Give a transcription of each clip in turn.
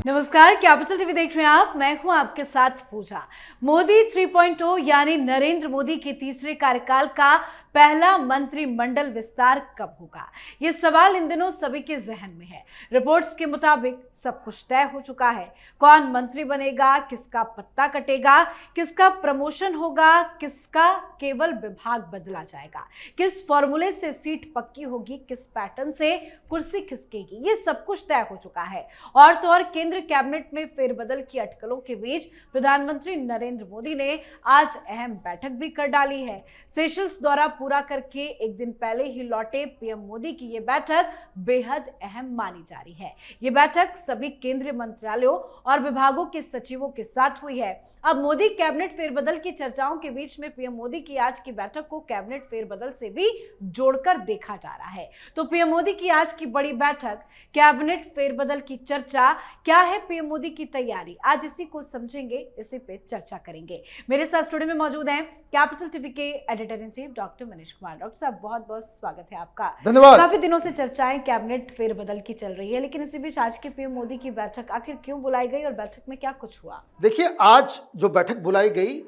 नमस्कार, capital TV देख रहे हैं आप। मैं हूं आपके साथ पूजा। मोदी 3.0 यानी नरेंद्र मोदी के तीसरे कार्यकाल का पहला मंत्रिमंडल विस्तार कब होगा? ये सवाल इन दिनों सभी के जहन में है। रिपोर्ट्स के मुताबिक सब कुछ तय हो चुका है। कौन मंत्री बनेगा, किसका पत्ता कटेगा, किसका प्रमोशन होगा, किसका केवल विभाग बदला जाएगा, किस फॉर्मूले से सीट पक्की होगी, किस पैटर्न से कुर्सी खिसकेगी, ये सब कुछ तय हो चुका है। और तो और केंद्र कैबिनेट में फेरबदल की अटकलों के बीच प्रधानमंत्री नरेंद्र मोदी ने आज अहम बैठक भी कर डाली है। सेशल्स दौरा पूरा करके एक दिन पहले ही लौटे पीएम मोदी की ये बैठक बेहद अहम मानी जा रही है। ये बैठक सभी केंद्रीय मंत्रालयों और विभागों के सचिवों के साथ हुई है। अब मोदी कैबिनेट फेरबदल की चर्चाओं के बीच में पीएम मोदी की आज की बैठक को कैबिनेट फेरबदल से भी जोड़कर देखा जा रहा है। तो पीएम मोदी की आज की बड़ी बैठक, कैबिनेट फेरबदल की चर्चा, क्या है पीएम मोदी की तैयारी, आज इसी को समझेंगे, इसी पे चर्चा करेंगे। मेरे साथ स्टूडियो में मौजूद हैं कैपिटल टीवी के editor in chief doctor Manish Kumar. Doctor साहब, बहुत बहुत स्वागत है आपका। धन्यवाद। काफी दिनों से चर्चाएं कैबिनेट फेरबदल की चल रही है, लेकिन इसी बीच आज के पीएम मोदी की बैठक आखिर क्यों बुलाई गई और बैठक में क्या कुछ हुआ? देखिए, आज जो बैठक बुलाई गई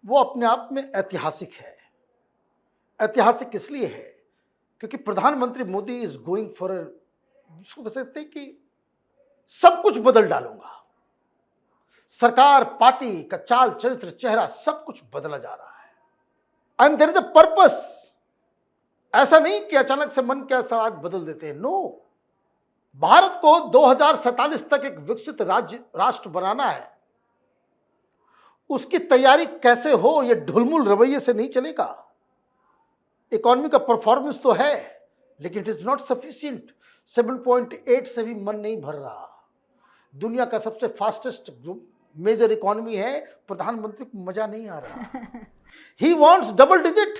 वो अपने आप में ऐतिहासिक है। ऐतिहासिक इसलिए है क्योंकि प्रधानमंत्री मोदी इज गोइंग फॉर, जिसको कह सकते हैं कि सब कुछ बदल डालूंगा। सरकार, पार्टी का चाल चरित्र, चेहरा, सब कुछ बदला जा रहा है। And there is a purpose. ऐसा नहीं कि अचानक से मन क्या आज बदल देते हैं। नो, भारत को 2047 तक एक विकसित राष्ट्र बनाना है। उसकी तैयारी कैसे हो, यह ढुलमुल रवैये से नहीं चलेगा। इकोनॉमी का परफॉर्मेंस तो है, लेकिन इट इज नॉट सफिशिएंट। 7.8 से भी मन नहीं भर रहा। दुनिया का सबसे फास्टेस्ट मेजर इकोनॉमी है, प्रधानमंत्री को मजा नहीं आ रहा। ही वॉन्ट्स डबल डिजिट,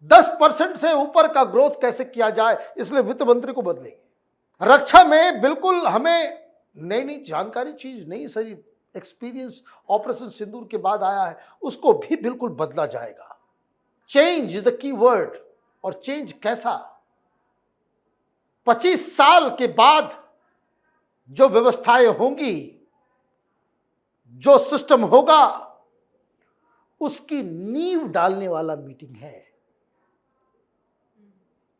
10% से ऊपर का ग्रोथ कैसे किया जाए, इसलिए वित्त मंत्री को बदलेंगे। रक्षा में बिल्कुल हमें नई नई जानकारी, चीज नई सारी एक्सपीरियंस ऑपरेशन सिंदूर के बाद आया है, उसको भी बिल्कुल बदला जाएगा। Change is the key word. और चेंज कैसा? 25 साल के बाद जो व्यवस्थाएं होंगी, जो सिस्टम होगा, उसकी नींव डालने वाला मीटिंग है।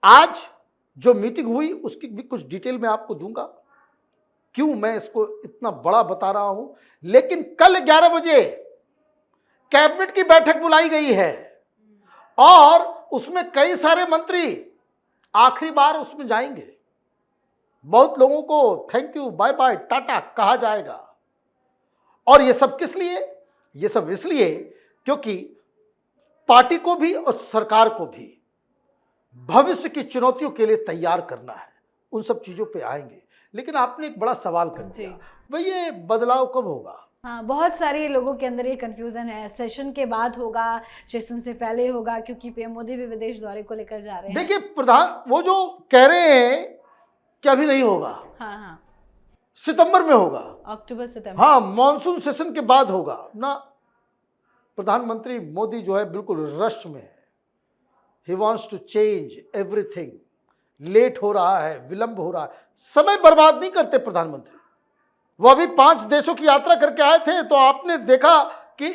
आज जो मीटिंग हुई उसकी भी कुछ डिटेल मैं आपको दूंगा, क्यों मैं इसको इतना बड़ा बता रहा हूं। लेकिन कल 11 बजे कैबिनेट की बैठक बुलाई गई है और उसमें कई सारे मंत्री आखिरी बार उसमें जाएंगे। बहुत लोगों को thank you, bye bye, tata कहा जाएगा। और ये सब किस लिए? ये सब इसलिए क्योंकि पार्टी को भी और सरकार को भी भविष्य की चुनौतियों के लिए तैयार करना है। उन सब चीजों पे आएंगे। लेकिन आपने एक बड़ा सवाल कर दिया, भाई ये बदलाव कब होगा? हाँ, बहुत सारे लोगों के अंदर ये कंफ्यूजन है। सेशन के बाद होगा, सेशन से पहले होगा, क्योंकि पीएम मोदी भी विदेश दौरे को लेकर जा रहे हैं। देखिए, प्रधान वो जो कह रहे हैं कि अभी नहीं होगा, हाँ, सितंबर में होगा, अक्टूबर सितंबर, हाँ, मॉनसून सेशन के बाद होगा ना। प्रधानमंत्री मोदी जो है बिल्कुल रश में है। He wants to change everything. Late हो रहा है, विलंब हो रहा है, समय बर्बाद नहीं करते प्रधानमंत्री। वो अभी 5 देशों की यात्रा करके आए थे, तो आपने देखा कि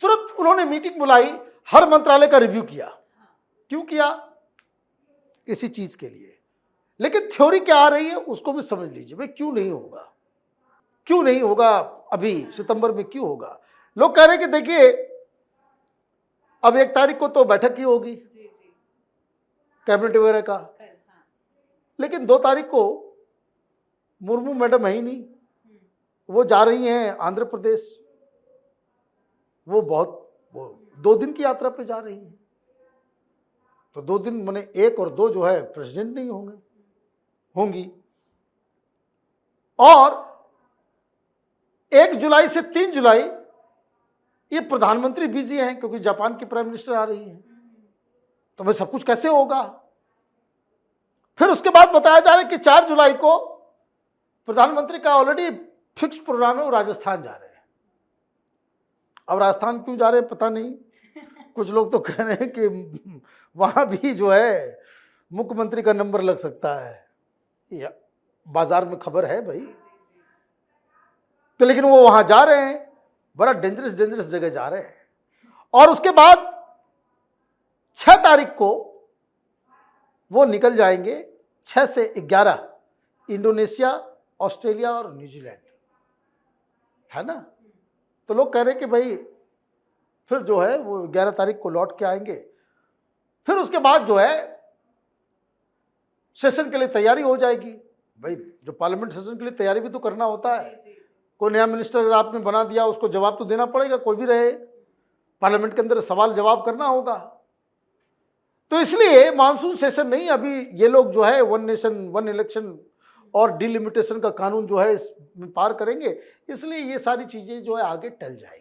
तुरंत उन्होंने मीटिंग बुलाई, हर मंत्रालय का रिव्यू किया। क्यों किया? इसी चीज के लिए। लेकिन थ्योरी क्या आ रही है उसको भी समझ लीजिए। भाई क्यों नहीं होगा? क्यों नहीं होगा? अभी सितंबर में क्यों होगा? लोग कह रहे हैं कि देखिए, अब 1 तारीख को तो बैठक ही होगी कैबिनेट वगैरह का, लेकिन 2 तारीख को मुर्मू मैडम है ही नहीं। वो जा रही हैं आंध्र प्रदेश। वो 2 दिन की यात्रा पे जा रही हैं। तो 2 दिन माने 1 और 2 जो है प्रेसिडेंट नहीं होंगी। और 1 जुलाई से 3 जुलाई ये प्रधानमंत्री बिजी हैं, क्योंकि जापान की प्राइम मिनिस्टर आ रही हैं। तो भाई सब कुछ कैसे होगा? फिर उसके बाद बताया जा रहा है कि 4 जुलाई को प्रधानमंत्री का ऑलरेडी फिक्स प्रोग्राम है, वो राजस्थान जा रहे हैं। अब राजस्थान क्यों जा रहे हैं पता नहीं। कुछ लोग तो कह रहे हैं कि वहां भी जो है मुख्यमंत्री का नंबर लग सकता है। बाजार में खबर है भाई। तो लेकिन वो वहां जा रहे हैं, बड़ा डेंजरस जगह जा रहे हैं। और उसके बाद 6 तारीख को वो निकल जाएंगे, 6 से 11, इंडोनेशिया, ऑस्ट्रेलिया और न्यूजीलैंड, है ना। तो लोग कह रहे हैं कि भाई फिर जो है वो 11 तारीख को लौट के आएंगे। फिर उसके बाद जो है सेशन के लिए तैयारी हो जाएगी। भाई जो पार्लियामेंट सेशन के लिए तैयारी भी तो करना होता है। कोई नया मिनिस्टर अगर आपने बना दिया, उसको जवाब तो देना पड़ेगा, कोई भी रहे, पार्लियामेंट के अंदर सवाल जवाब करना होगा। तो इसलिए मानसून सेशन नहीं, अभी ये लोग जो है 1 नेशन 1 इलेक्शन और डिलिमिटेशन का कानून जो है इसमें पार करेंगे, इसलिए ये सारी चीजें जो है आगे टल जाएगी।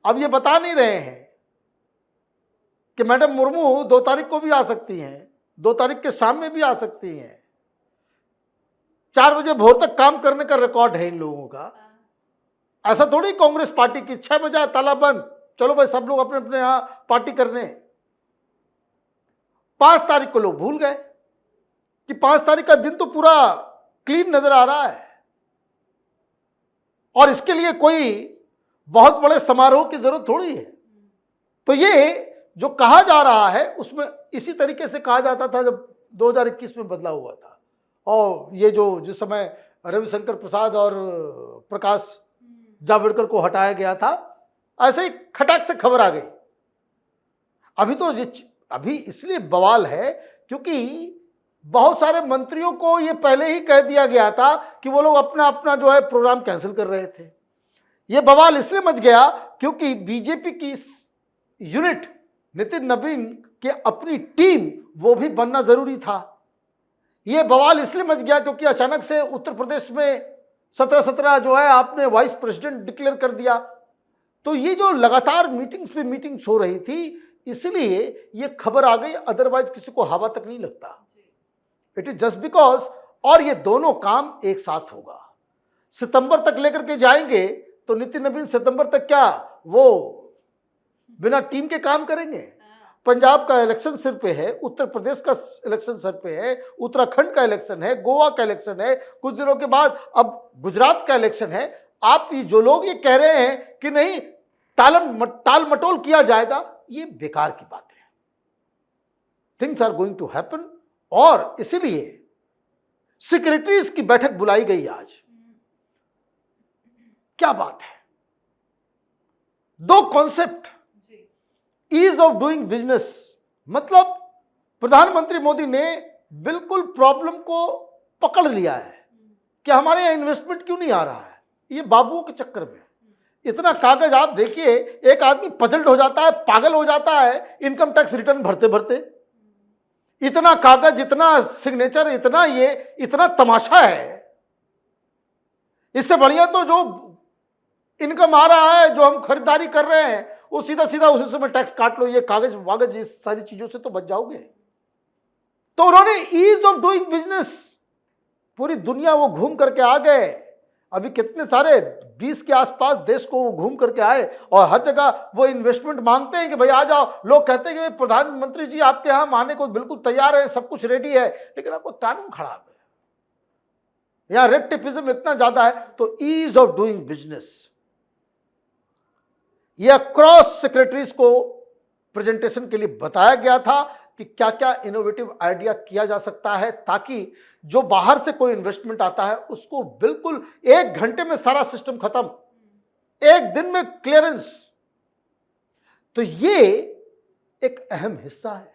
अब ये बता नहीं रहे हैं कि मैडम मुर्मू 2 तारीख को भी आ सकती हैं, 2 तारीख के शाम में भी आ सकती हैं। 4 बजे भोर तक काम करने का रिकॉर्ड है इन लोगों का। ऐसा थोड़ी कांग्रेस पार्टी की 6 बजे ताला बंद, चलो भाई सब लोग अपने अपने यहां पार्टी करने। 5 तारीख को लोग भूल गए कि 5 तारीख का दिन तो पूरा क्लीन नजर आ रहा है, और इसके लिए कोई बहुत बड़े समारोह की जरूरत थोड़ी है। तो ये जो कहा जा रहा है उसमें इसी तरीके से कहा जाता था जब 2021 में बदलाव हुआ था, और ये जो जिस समय रविशंकर प्रसाद और प्रकाश जावड़ेकर को हटाया गया था, ऐसे ही खटाक से खबर आ गई। अभी तो ये अभी इसलिए बवाल है क्योंकि बहुत सारे मंत्रियों को ये पहले ही कह दिया गया था कि वो लोग अपना अपना जो है प्रोग्राम कैंसिल कर रहे थे। ये बवाल इसलिए मच गया क्योंकि बीजेपी की यूनिट नितिन नवीन की अपनी टीम वो भी बनना जरूरी था। ये बवाल इसलिए मच गया क्योंकि अचानक से उत्तर प्रदेश में 17 जो है आपने वाइस प्रेसिडेंट डिक्लेयर कर दिया। तो ये जो लगातार मीटिंग्स पे मीटिंग्स हो रही थी, इसलिए ये खबर आ गई, अदरवाइज किसी को हवा तक नहीं लगता। इट इज जस्ट बिकॉज, और ये दोनों काम एक साथ होगा। सितंबर तक लेकर के जाएंगे तो नितिन नवीन सितंबर तक क्या वो बिना टीम के काम करेंगे? पंजाब का इलेक्शन सिर पे है, उत्तर प्रदेश का इलेक्शन सर पे है, उत्तराखंड का इलेक्शन है, गोवा का इलेक्शन है, कुछ दिनों के बाद अब गुजरात का इलेक्शन है। आप ये जो लोग ये कह रहे हैं कि नहीं टाल मटोल किया जाएगा, ये बेकार की बात है। Things are going to happen, और इसीलिए सेक्रेटरीज की बैठक बुलाई गई आज। क्या बात है, 2 concept, ease of doing business, मतलब प्रधानमंत्री मोदी ने बिल्कुल प्रॉब्लम को पकड़ लिया है कि हमारे यहां इन्वेस्टमेंट क्यों नहीं आ रहा है। ये बाबुओं के चक्कर में इतना कागज, आप देखिए एक आदमी पजल्ड हो जाता है, पागल हो जाता है इनकम टैक्स रिटर्न भरते भरते। इतना कागज, इतना सिग्नेचर, इतना तमाशा है। इससे बढ़िया तो जो इनकम आ रहा है, जो हम खरीदारी कर रहे हैं, वो सीधा सीधा उसी समय टैक्स काट लो। ये कागज वागज इस सारी चीजों से तो बच जाओगे। तो उन्होंने ईज ऑफ डूइंग बिजनेस, पूरी दुनिया वो घूम करके आ गए। अभी कितने सारे 20 के आसपास देश को वो घूम करके आए, और हर जगह वो इन्वेस्टमेंट मांगते हैं कि भाई आ जाओ। लोग कहते हैं कि भाई प्रधानमंत्री जी आपके यहां हम आने को बिल्कुल तैयार है, सब कुछ रेडी है, लेकिन आपका कानून खराब है, यहां रेड टेपिज्म इतना ज्यादा है। तो ईज ऑफ डूइंग बिजनेस, यह क्रॉस सेक्रेटरीज को प्रेजेंटेशन के लिए बताया गया था कि क्या क्या इनोवेटिव आइडिया किया जा सकता है, ताकि जो बाहर से कोई इन्वेस्टमेंट आता है उसको बिल्कुल 1 घंटे में सारा सिस्टम खत्म, 1 दिन में क्लियरेंस। तो ये एक अहम हिस्सा है।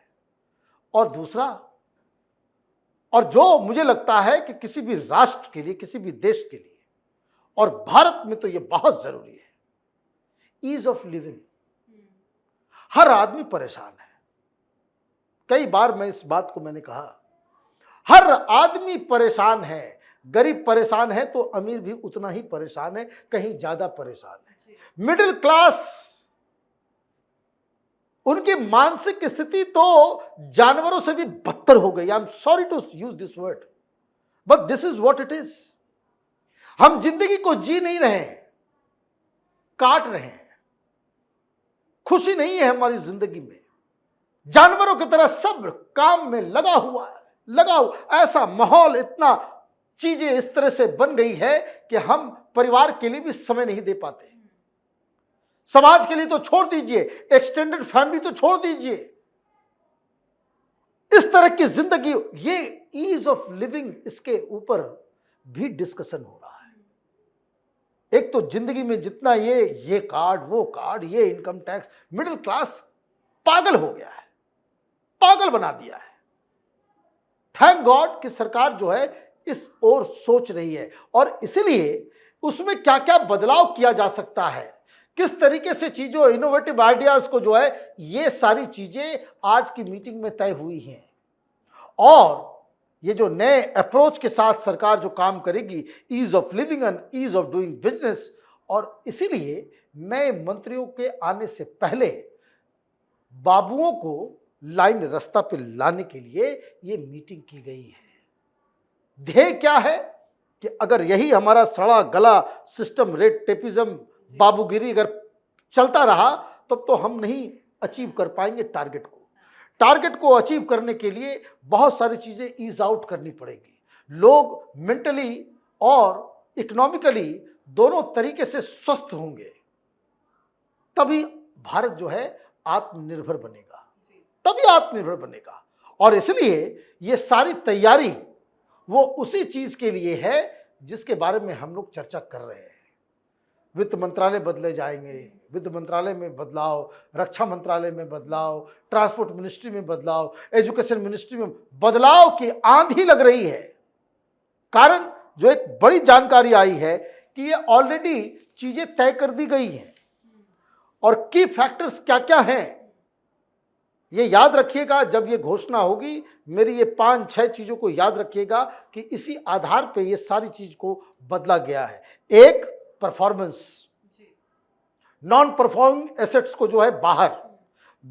और दूसरा, और जो मुझे लगता है कि किसी भी राष्ट्र के लिए, किसी भी देश के लिए, और भारत में तो ये बहुत जरूरी है, ईज ऑफ लिविंग। हर आदमी परेशान है। कई बार मैं इस बात को मैंने कहा, हर आदमी परेशान है। गरीब परेशान है तो अमीर भी उतना ही परेशान है, कहीं ज्यादा परेशान है। मिडिल क्लास, उनकी मानसिक स्थिति तो जानवरों से भी बदतर हो गई। I am sorry to use this word, but this is what it is. हम जिंदगी को जी नहीं रहे हैं, काट रहे हैं। खुशी नहीं है हमारी जिंदगी में। जानवरों की तरह सब काम में लगा हुआ है, ऐसा माहौल इतना चीजें इस तरह से बन गई है कि हम परिवार के लिए भी समय नहीं दे पाते। समाज के लिए तो छोड़ दीजिए, एक्सटेंडेड फैमिली तो छोड़ दीजिए। इस तरह की जिंदगी, ये ईज ऑफ लिविंग, इसके ऊपर भी डिस्कशन हो रहा है। एक तो जिंदगी में जितना ये कार्ड, वो कार्ड, ये इनकम टैक्स, मिडिल क्लास पागल हो गया है, पागल बना दिया है। थैंक गॉड कि सरकार जो है इस ओर सोच रही है और इसीलिए उसमें क्या क्या बदलाव किया जा सकता है, किस तरीके से चीजों, इनोवेटिव आइडियाज को जो है, ये सारी चीजें आज की मीटिंग में तय हुई हैं। और ये जो नए अप्रोच के साथ सरकार जो काम करेगी, ease of living and ease of doing business, और इसीलिए नए मंत्रियों के आने से पहले बाबुओं को लाइन रास्ता पे लाने के लिए ये मीटिंग की गई है। ध्येय क्या है कि अगर यही हमारा सड़ा गला सिस्टम, रेड टेपिज्म, बाबूगिरी अगर चलता रहा तब तो हम नहीं अचीव कर पाएंगे टारगेट को। टारगेट को अचीव करने के लिए बहुत सारी चीजें ईज आउट करनी पड़ेगी। लोग मेंटली और इकोनॉमिकली दोनों तरीके से स्वस्थ होंगे, तभी भारत जो है आत्मनिर्भर बनेगा, तभी आत्मनिर्भर बनेगा। और इसलिए ये सारी तैयारी वो उसी चीज के लिए है जिसके बारे में हम लोग चर्चा कर रहे हैं। वित्त मंत्रालय बदले जाएंगे, वित्त मंत्रालय में बदलाव, रक्षा मंत्रालय में बदलाव, ट्रांसपोर्ट मिनिस्ट्री में बदलाव, एजुकेशन मिनिस्ट्री में बदलाव की आंधी लग रही है। कारण जो एक बड़ी जानकारी आई है कि ये ऑलरेडी चीजें तय कर दी गई हैं और की फैक्टर्स क्या क्या हैं ये याद रखिएगा। जब ये घोषणा होगी, मेरी ये 5-6 चीजों को याद रखिएगा कि इसी आधार पे ये सारी चीज को बदला गया है। एक, परफॉर्मेंस, नॉन परफॉर्मिंग एसेट्स को जो है बाहर।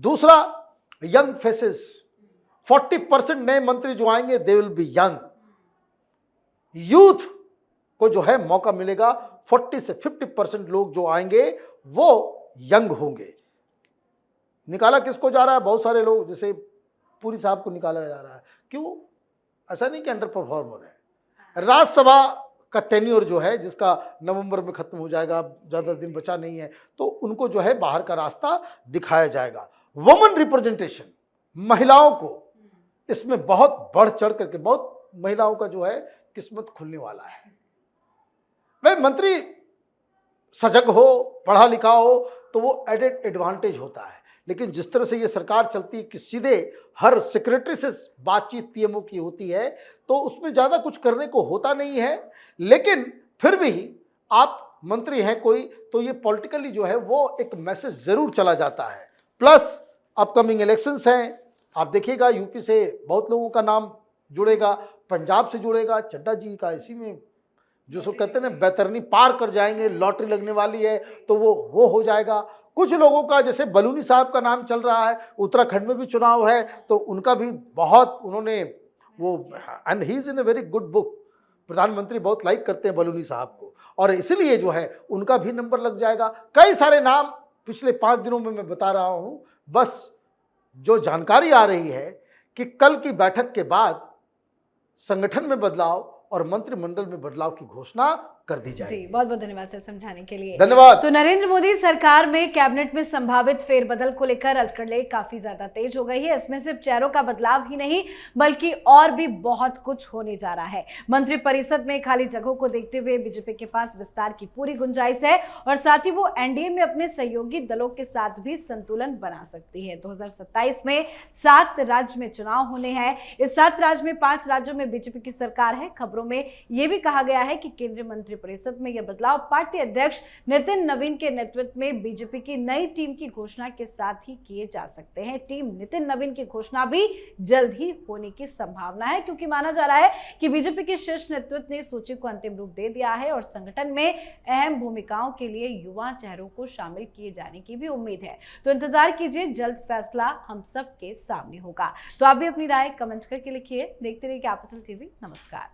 दूसरा, यंग फेसेस, 40% नए मंत्री जो आएंगे they will be young. Youth को जो है मौका मिलेगा, 40 से 50% लोग जो आएंगे वो यंग होंगे। निकाला किसको जा रहा है? बहुत सारे लोग, जैसे पुरी साहब को निकाला जा रहा है। क्यों? ऐसा नहीं कि अंडर परफॉर्मर है। राज्यसभा का टेन्योर जो है, जिसका नवंबर में खत्म हो जाएगा, ज़्यादा दिन बचा नहीं है, तो उनको जो है बाहर का रास्ता दिखाया जाएगा। वुमेन रिप्रेजेंटेशन, महिलाओं को इसमें बहुत बढ़ चढ़ करके, बहुत महिलाओं का जो है किस्मत खुलने वाला है। भाई मंत्री सजग हो, पढ़ा लिखा हो तो वो एडेड एडवांटेज होता है। लेकिन जिस तरह से ये सरकार चलती है कि सीधे हर सेक्रेटरी से बातचीत पीएमओ की होती है, तो उसमें ज़्यादा कुछ करने को होता नहीं है। लेकिन फिर भी आप मंत्री हैं कोई, तो ये पॉलिटिकली जो है वो एक मैसेज ज़रूर चला जाता है। प्लस अपकमिंग इलेक्शंस हैं, आप देखिएगा यूपी से बहुत लोगों का नाम जुड़ेगा, पंजाब से जुड़ेगा, चड्डा जी का इसी में जो सो कहते हैं ना, बैतरनी पार कर जाएंगे, लॉटरी लगने वाली है तो वो हो जाएगा। कुछ लोगों का, जैसे बलूनी साहब का नाम चल रहा है, उत्तराखंड में भी चुनाव है तो उनका भी बहुत उन्होंने वो, and he is in a very good book, प्रधानमंत्री बहुत लाइक करते हैं बलूनी साहब को, और इसलिए जो है उनका भी नंबर लग जाएगा। कई सारे नाम पिछले 5 दिनों में मैं बता रहा हूं। बस जो जानकारी आ रही है कि कल की बैठक के बाद संगठन में बदलाव और मंत्रिमंडल में बदलाव की घोषणा कर दी जाएगी। जी, बहुत बहुत धन्यवाद सर समझाने के लिए। धन्यवाद। तो नरेंद्र मोदी सरकार में कैबिनेट में संभावित फेरबदल को लेकर अटकलें काफी ज्यादा तेज हो गई है। इसमें सिर्फ चेहरों का बदलाव ही नहीं बल्कि और भी बहुत कुछ होने जा रहा है। मंत्रिपरिषद में खाली जगहों को देखते हुए बीजेपी के पास विस्तार की पूरी गुंजाइश है और साथ ही वो एनडीए में अपने सहयोगी दलों के साथ भी संतुलन बना सकती है। 2027 में 7 राज्य में चुनाव होने हैं। इस 7 राज्य में 5 राज्यों में बीजेपी की सरकार है। खबरों में यह भी कहा गया है कि केंद्रीय मंत्रिपरिषद में यह बदलाव पार्टी अध्यक्ष नितिन नवीन के नेतृत्व में बीजेपी की नई टीम की घोषणा के साथ ही किए जा सकते हैं। टीम नितिन नवीन की घोषणा भी जल्द ही होने की संभावना है, क्योंकि माना जा रहा है कि बीजेपी के शीर्ष नेतृत्व ने सूची को अंतिम रूप दे दिया है और संगठन में अहम भूमिकाओं के लिए युवा चेहरों को शामिल किए जाने की भी उम्मीद है। तो इंतजार कीजिए, जल्द फैसला हम सबके सामने होगा। तो आप भी अपनी राय कमेंट करके लिखिए। देखते रहिए कैपिटल टीवी। नमस्कार।